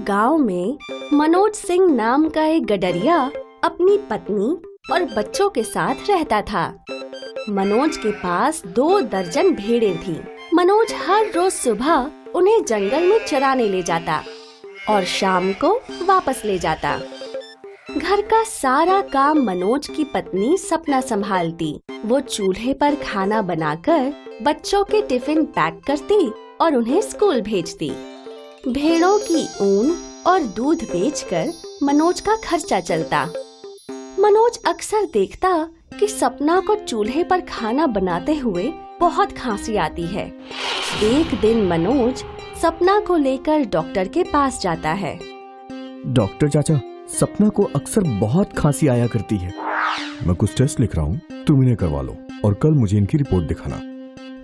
गांव में मनोज सिंह नाम का एक गडरिया अपनी पत्नी और बच्चों के साथ रहता था। मनोज के पास 2 दर्जन भेड़ें थीं। मनोज हर रोज सुबह उन्हें जंगल में चराने ले जाता और शाम को वापस ले जाता। घर का सारा काम मनोज की पत्नी सपना संभालती। वो चूल्हे पर खाना बनाकर बच्चों के टिफिन पैक करती और उन्हें स्कूल भेजती। भेड़ों की ऊन और दूध बेचकर मनोज का खर्चा चलता। मनोज अक्सर देखता कि सपना को चूल्हे पर खाना बनाते हुए बहुत खांसी आती है। एक दिन मनोज सपना को लेकर डॉक्टर के पास जाता है। डॉक्टर चाचा, सपना को अक्सर बहुत खांसी आया करती है। मैं कुछ टेस्ट लिख रहा हूँ, तुम इन्हें करवा लो और कल मुझे इनकी रिपोर्ट दिखाना।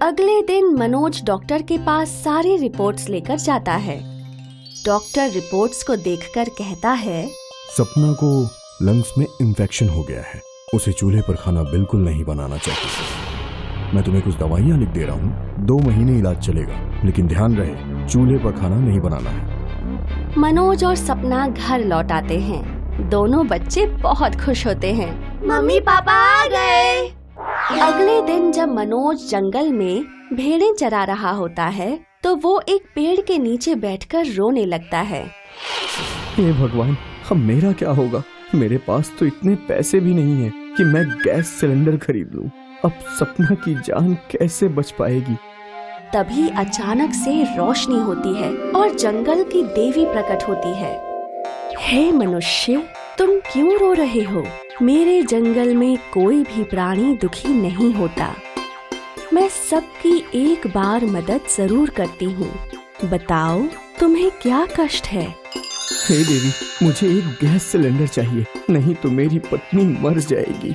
अगले दिन मनोज डॉक्टर के पास सारी रिपोर्ट्स लेकर जाता है। डॉक्टर रिपोर्ट्स को देखकर कहता है, सपना को लंग्स में इन्फेक्शन हो गया है। उसे चूल्हे पर खाना बिल्कुल नहीं बनाना चाहिए। मैं तुम्हें कुछ दवाइयाँ लिख दे रहा हूँ, 2 महीने इलाज चलेगा, लेकिन ध्यान रहे चूल्हे पर खाना नहीं बनाना है। मनोज और सपना घर लौट आते हैं। दोनों बच्चे बहुत खुश होते हैं। मम्मी पापा आ गए। अगले दिन जब मनोज जंगल में भेड़ें चरा रहा होता है तो वो एक पेड़ के नीचे बैठकर रोने लगता है। हे भगवान, अब मेरा क्या होगा? मेरे पास तो इतने पैसे भी नहीं है कि मैं गैस सिलेंडर खरीद लूं। अब सपना की जान कैसे बच पाएगी? तभी अचानक से रोशनी होती है और जंगल की देवी प्रकट होती है। हे मनुष्य, तुम क्यों रो रहे हो? मेरे जंगल में कोई भी प्राणी दुखी नहीं होता। मैं सबकी एक बार मदद जरूर करती हूँ। बताओ, तुम्हें क्या कष्ट है? हे देवी, मुझे एक गैस सिलेंडर चाहिए, नहीं तो मेरी पत्नी मर जाएगी।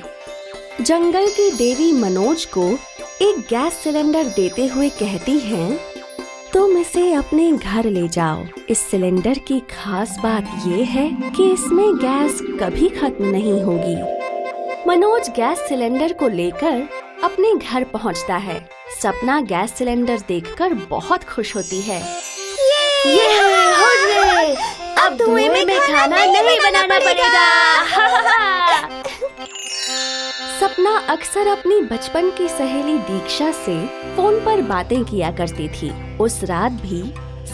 जंगल की देवी मनोज को एक गैस सिलेंडर देते हुए कहती हैं, तुम इसे अपने घर ले जाओ। इस सिलेंडर की खास बात ये है कि इसमें गैस कभी खत्म नहीं होगी। मनोज गैस सिलेंडर को लेकर अपने घर पहुंचता है। सपना गैस सिलेंडर देखकर बहुत खुश होती है। ये अब धुएं में खाना नहीं बनाना पड़ेगा। सपना अक्सर अपनी बचपन की सहेली दीक्षा से फोन पर बातें किया करती थी। उस रात भी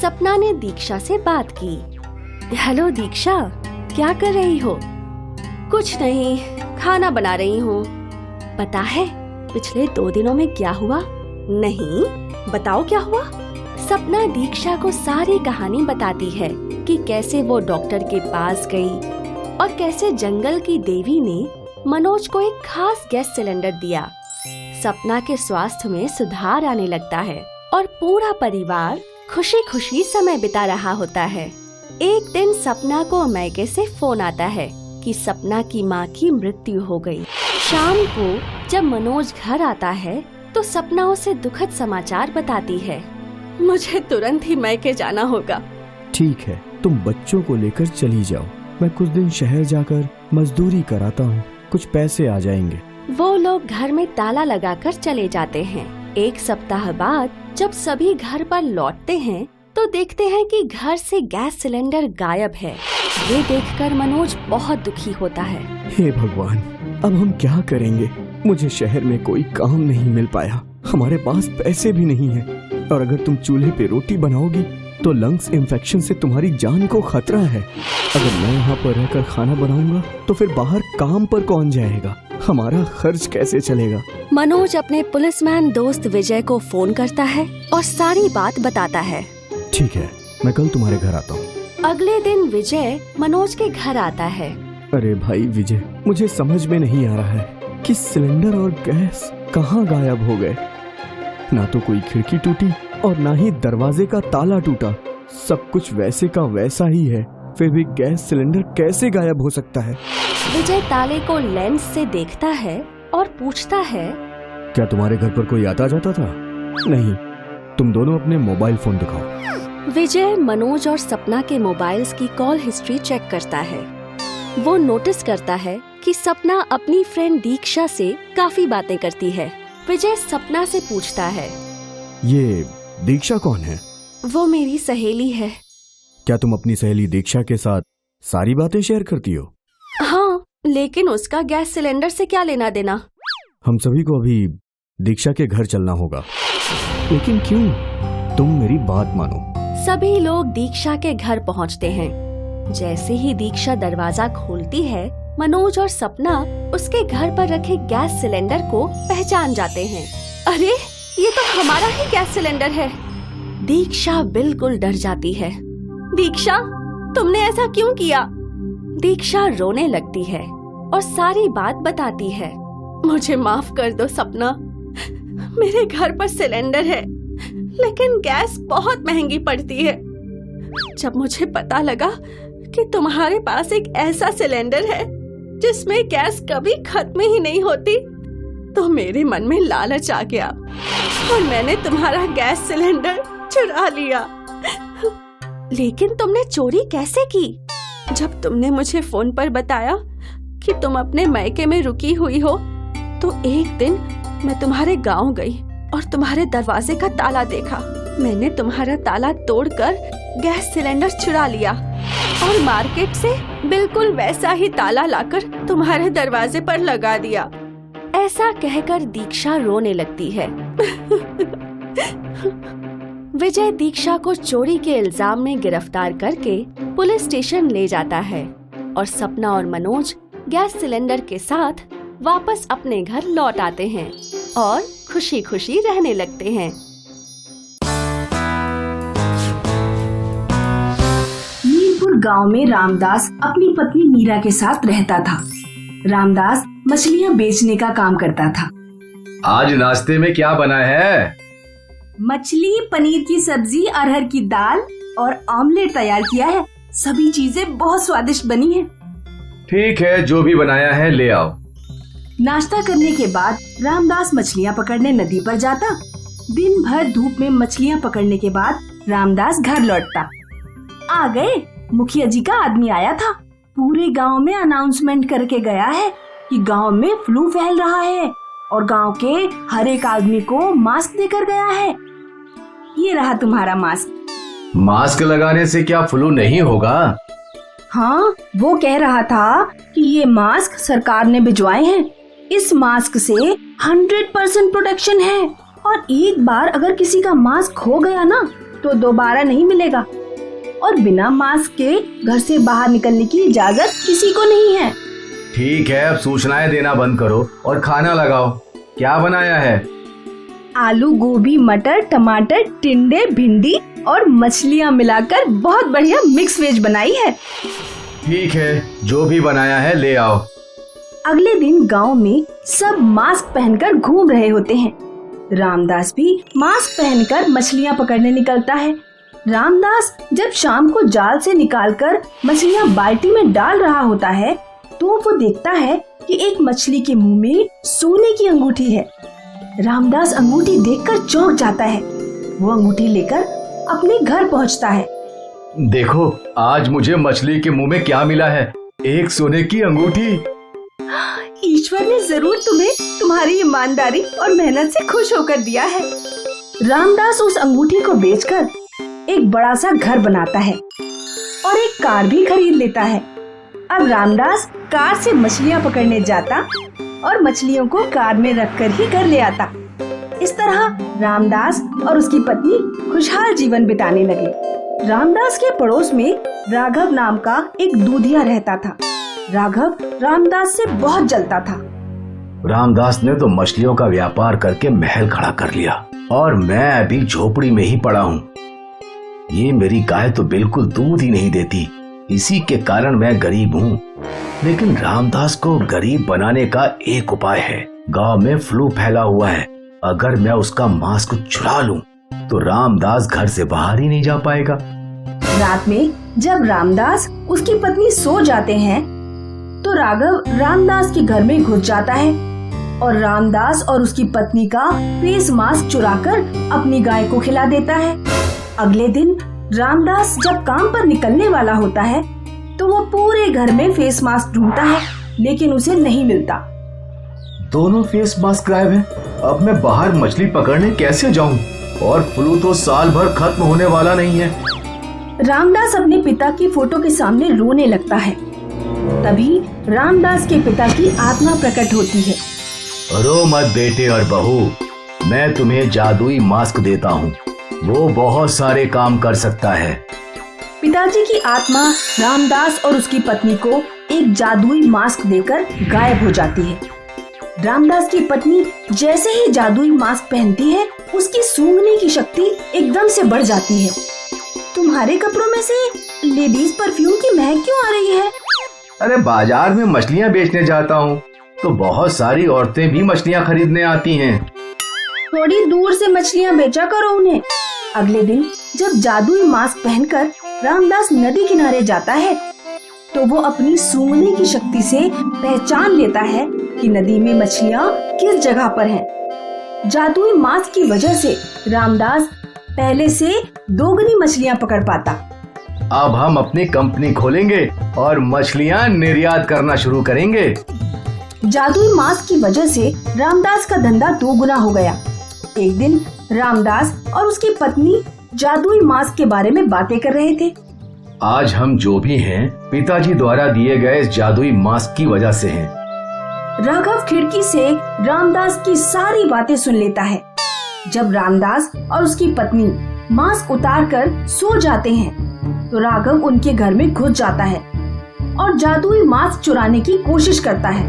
सपना ने दीक्षा से बात की। हेलो दीक्षा, क्या कर रही हो? कुछ नहीं, खाना बना रही हूँ। पता है पिछले 2 दिनों में क्या हुआ? नहीं, बताओ क्या हुआ? सपना दीक्षा को सारी कहानी बताती है कि कैसे वो डॉक्टर के पास गई और कैसे जंगल की देवी ने मनोज को एक खास गैस सिलेंडर दिया। सपना के स्वास्थ्य में सुधार आने लगता है और पूरा परिवार खुशी खुशी समय बिता रहा होता है। एक दिन सपना को मैके से फोन आता है कि सपना की माँ की मृत्यु हो गई। शाम को जब मनोज घर आता है तो सपना उसे दुखद समाचार बताती है। मुझे तुरंत ही मैके जाना होगा। ठीक है, तुम बच्चों को लेकर चली जाओ। मैं कुछ दिन शहर जाकर मजदूरी कराता हूँ, कुछ पैसे आ जाएंगे। वो लोग घर में ताला लगाकर चले जाते हैं। 1 सप्ताह बाद जब सभी घर पर लौटते हैं तो देखते हैं कि घर से गैस सिलेंडर गायब है। ये देखकर मनोज बहुत दुखी होता है। हे भगवान, अब हम क्या करेंगे? मुझे शहर में कोई काम नहीं मिल पाया, हमारे पास पैसे भी नहीं है, और अगर तुम चूल्हे पे रोटी बनाओगी तो लंग्स इन्फेक्शन से तुम्हारी जान को खतरा है। अगर मैं यहाँ पर रहकर खाना बनाऊंगा तो फिर बाहर काम पर कौन जाएगा? हमारा खर्च कैसे चलेगा? मनोज अपने पुलिसमैन दोस्त विजय को फोन करता है और सारी बात बताता है। ठीक है, मैं कल तुम्हारे घर आता हूँ। अगले दिन विजय मनोज के घर आता है। अरे भाई विजय, मुझे समझ में नहीं आ रहा है कि सिलेंडर और गैस कहाँ गायब हो गए। ना तो कोई खिड़की टूटी और ना ही दरवाजे का ताला टूटा। सब कुछ वैसे का वैसा ही है, फिर भी गैस सिलेंडर कैसे गायब हो सकता है? विजय ताले को लेंस से देखता है और पूछता है, क्या तुम्हारे घर पर कोई आता जाता था? नहीं, तुम दोनों अपने मोबाइल फोन दिखाओ। विजय मनोज और सपना के मोबाइल्स की कॉल हिस्ट्री चेक करता है। वो नोटिस करता है कि सपना अपनी फ्रेंड दीक्षा से काफी बातें करती है। विजय सपना से पूछता है, ये दीक्षा कौन है? वो मेरी सहेली है। क्या तुम अपनी सहेली दीक्षा के साथ सारी बातें शेयर करती हो? हाँ, लेकिन उसका गैस सिलेंडर से क्या लेना देना? हम सभी को अभी दीक्षा के घर चलना होगा। लेकिन क्यों? तुम मेरी बात मानो। सभी लोग दीक्षा के घर पहुंचते हैं। जैसे ही दीक्षा दरवाजा खोलती है, मनोज और सपना उसके घर पर रखे गैस सिलेंडर को पहचान जाते हैं। अरे, ये तो हमारा ही गैस सिलेंडर है। दीक्षा बिल्कुल डर जाती है। दीक्षा, तुमने ऐसा क्यों किया? दीक्षा रोने लगती है और सारी बात बताती है। मुझे माफ कर दो सपना, मेरे घर पर सिलेंडर है लेकिन गैस बहुत महंगी पड़ती है। जब मुझे पता लगा कि तुम्हारे पास एक ऐसा सिलेंडर है जिसमें गैस कभी खत्म ही नहीं होती, तो मेरे मन में लालच आ गया और मैंने तुम्हारा गैस सिलेंडर चुरा लिया। लेकिन तुमने चोरी कैसे की? जब तुमने मुझे फोन पर बताया कि तुम अपने मायके में रुकी हुई हो, तो एक दिन मैं तुम्हारे गांव गई और तुम्हारे दरवाजे का ताला देखा। मैंने तुम्हारा ताला तोड़कर गैस सिलेंडर चुरा लिया और मार्केट से बिल्कुल वैसा ही ताला लाकर तुम्हारे दरवाजे पर लगा दिया। ऐसा कहकर दीक्षा रोने लगती है। विजय दीक्षा को चोरी के इल्जाम में गिरफ्तार करके पुलिस स्टेशन ले जाता है और सपना और मनोज गैस सिलेंडर के साथ वापस अपने घर लौट आते हैं और खुशी खुशी रहने लगते हैं। मीरपुर गांव में रामदास अपनी पत्नी मीरा के साथ रहता था। रामदास मछलियां बेचने का काम करता था। आज नाश्ते में क्या बना है? मछली, पनीर की सब्जी, अरहर की दाल और ऑमलेट तैयार किया है। सभी चीजें बहुत स्वादिष्ट बनी हैं। ठीक है, जो भी बनाया है ले आओ। नाश्ता करने के बाद रामदास मछलियां पकड़ने नदी पर जाता। दिन भर धूप में मछलियां पकड़ने के बाद रामदास घर लौटता। आ गए, मुखिया जी का आदमी आया था। पूरे गांव में अनाउंसमेंट करके गया है कि गांव में फ्लू फैल रहा है और गांव के हर एक आदमी को मास्क देकर गया है। ये रहा तुम्हारा मास्क। मास्क लगाने से क्या फ्लू नहीं होगा? हाँ, वो कह रहा था कि ये मास्क सरकार ने भिजवाए हैं। इस मास्क से 100% प्रोटेक्शन है और एक बार अगर किसी का मास्क खो गया ना तो दोबारा नहीं मिलेगा और बिना मास्क के घर से बाहर निकलने की इजाजत किसी को नहीं है। ठीक है, अब सूचनाएं देना बंद करो और खाना लगाओ। क्या बनाया है? आलू, गोभी, मटर, टमाटर, टिंडे, भिंडी और मछलियाँ मिलाकर बहुत बढ़िया मिक्स वेज बनाई है। ठीक है, जो भी बनाया है ले आओ। अगले दिन गांव में सब मास्क पहनकर घूम रहे होते हैं। रामदास भी मास्क पहनकर मछलियाँ पकड़ने निकलता है। रामदास जब शाम को जाल से निकालकर मछलियाँ बाल्टी में डाल रहा होता है तो वो देखता है कि एक मछली के मुंह में सोने की अंगूठी है। रामदास अंगूठी देखकर चौंक जाता है। वो अंगूठी लेकर अपने घर पहुंचता है। देखो, आज मुझे मछली के मुंह में क्या मिला है, एक सोने की अंगूठी। ईश्वर ने जरूर तुम्हें तुम्हारी ईमानदारी और मेहनत से खुश होकर दिया है। रामदास उस अंगूठी को बेचकर एक बड़ा सा घर बनाता है और एक कार भी खरीद लेता है। अब रामदास कार से मछलियाँ पकड़ने जाता और मछलियों को कार में रखकर ही घर ले आता। इस तरह रामदास और उसकी पत्नी खुशहाल जीवन बिताने लगे। रामदास के पड़ोस में राघव नाम का एक दूधिया रहता था। राघव रामदास से बहुत जलता था। रामदास ने तो मछलियों का व्यापार करके महल खड़ा कर लिया और मैं अभी झोपड़ी में ही पड़ा हूँ। ये मेरी गाय तो बिल्कुल दूध ही नहीं देती, इसी के कारण मैं गरीब हूँ। लेकिन रामदास को गरीब बनाने का एक उपाय है। गांव में फ्लू फैला हुआ है, अगर मैं उसका मास्क चुरा लूं तो रामदास घर से बाहर ही नहीं जा पाएगा। रात में जब रामदास उसकी पत्नी सो जाते हैं तो राघव रामदास के घर में घुस जाता है और रामदास और उसकी पत्नी का फेस मास्क चुराकर अपनी गाय को खिला देता है। अगले दिन रामदास जब काम पर निकलने वाला होता है तो वो पूरे घर में फेस मास्क ढूंढता है लेकिन उसे नहीं मिलता। दोनों फेस मास्क गायब हैं। अब मैं बाहर मछली पकड़ने कैसे जाऊं? और फ्लू तो साल भर खत्म होने वाला नहीं है। रामदास अपने पिता की फोटो के सामने रोने लगता है। तभी रामदास के पिता की आत्मा प्रकट होती है। रो मत बेटे और बहू, मैं तुम्हें जादुई मास्क देता हूँ, वो बहुत सारे काम कर सकता है। पिताजी की आत्मा रामदास और उसकी पत्नी को एक जादुई मास्क देकर गायब हो जाती है। रामदास की पत्नी जैसे ही जादुई मास्क पहनती है, उसकी सूंघने की शक्ति एकदम से बढ़ जाती है। तुम्हारे कपड़ों में से लेडीज परफ्यूम की महक क्यों आ रही है? अरे बाजार में मछलियाँ बेचने जाता हूँ तो बहुत सारी औरतें भी मछलियाँ खरीदने आती हैं। थोड़ी दूर से मछलियाँ बेचा करो उन्हें। अगले दिन जब जादुई मास्क पहनकर रामदास नदी किनारे जाता है तो वो अपनी सूंघने की शक्ति से पहचान लेता है कि नदी में मछलियाँ किस जगह पर हैं। जादुई मास्क की वजह से रामदास पहले से दोगुनी मछलियाँ पकड़ पाता। अब हम अपनी कंपनी खोलेंगे और मछलियाँ निर्यात करना शुरू करेंगे। जादुई मास्क की वजह से रामदास का धंधा दोगुना हो गया। एक दिन रामदास और उसकी पत्नी जादुई मास्क के बारे में बातें कर रहे थे। आज हम जो भी हैं, पिताजी द्वारा दिए गए इस जादुई मास्क की वजह से हैं। राघव खिड़की से रामदास की सारी बातें सुन लेता है। जब रामदास और उसकी पत्नी मास्क उतारकर सो जाते हैं तो राघव उनके घर में घुस जाता है और जादुई मास्क चुराने की कोशिश करता है।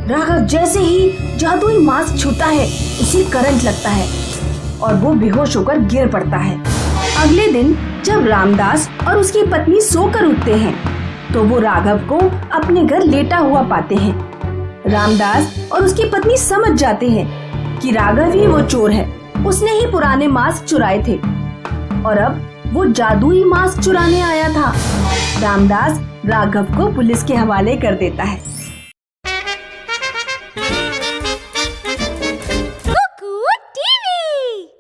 राघव जैसे ही जादुई मास्क छूता है, उसे करंट लगता है और वो बेहोश होकर गिर पड़ता है। अगले दिन जब रामदास और उसकी पत्नी सोकर उठते हैं तो वो राघव को अपने घर लेटा हुआ पाते हैं। रामदास और उसकी पत्नी समझ जाते हैं कि राघव ही वो चोर है। उसने ही पुराने मास्क चुराए थे और अब वो जादुई मास्क चुराने आया था। रामदास राघव को पुलिस के हवाले कर देता है।